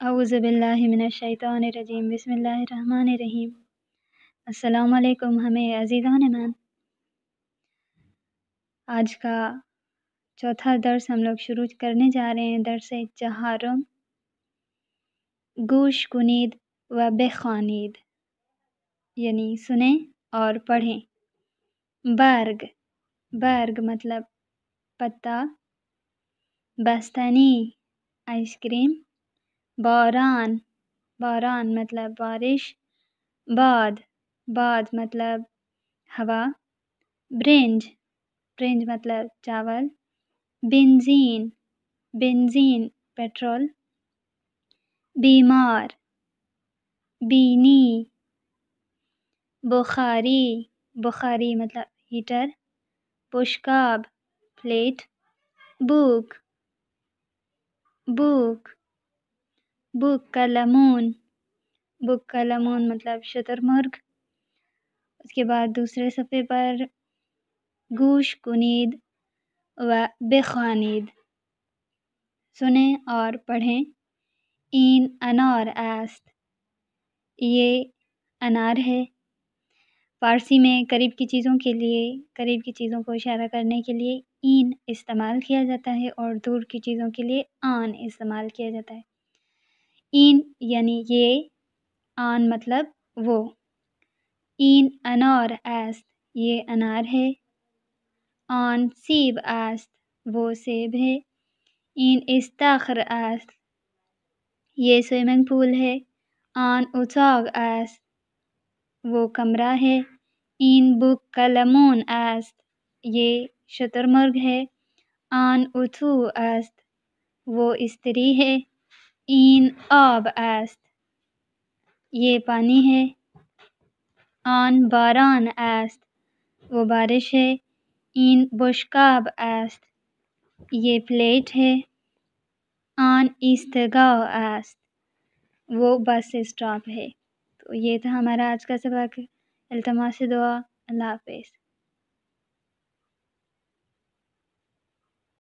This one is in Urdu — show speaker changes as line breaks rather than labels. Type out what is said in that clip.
اعوذ باللہ من الشیطان الرجیم بسم اللہ الرحمن الرحیم۔ السلام علیکم ہمیں عزیزان ایمان۔ آج کا چوتھا درس ہم لوگ شروع کرنے جا رہے ہیں، درس چہارم، گوش کنید و بخوانید، یعنی سنیں اور پڑھیں۔ برگ مطلب پتا، بستنی آئس کریم، باران مطلب بارش، باد مطلب ہوا، برنج مطلب چاول، بنزین پیٹرول، بیمار بینی، بخاری مطلب ہیٹر، پشکاب پلیٹ، بوک قلمون مطلب شتر مرغ۔ اس کے بعد دوسرے صفحے پر گوش کنید و بخوانید، سنیں اور پڑھیں۔ این انار است، یہ انار ہے۔ فارسی میں قریب کی چیزوں کو اشارہ کرنے کے لیے این استعمال کیا جاتا ہے اور دور کی چیزوں کے لیے آن استعمال کیا جاتا ہے۔ این یعنی یہ، آن مطلب وہ۔ این انار است، یہ انار ہے۔ آن سیب است، وہ سیب ہے۔ این استخر است، یہ سوئمنگ پول ہے۔ آن اتاق است، وہ کمرہ ہے۔ این بوک قلمون است، یہ شتر مرغ ہے۔ آن اتو است، وہ استری ہے۔ این آب است، یہ پانی ہے۔ آن باران است، وہ بارش ہے۔ این بشکاب است، یہ پلیٹ ہے۔ آن ایستگاه است، وہ بس اسٹاپ ہے۔ تو یہ تھا ہمارا آج کا سبق۔ التماس دعا۔ اللہ حافظ۔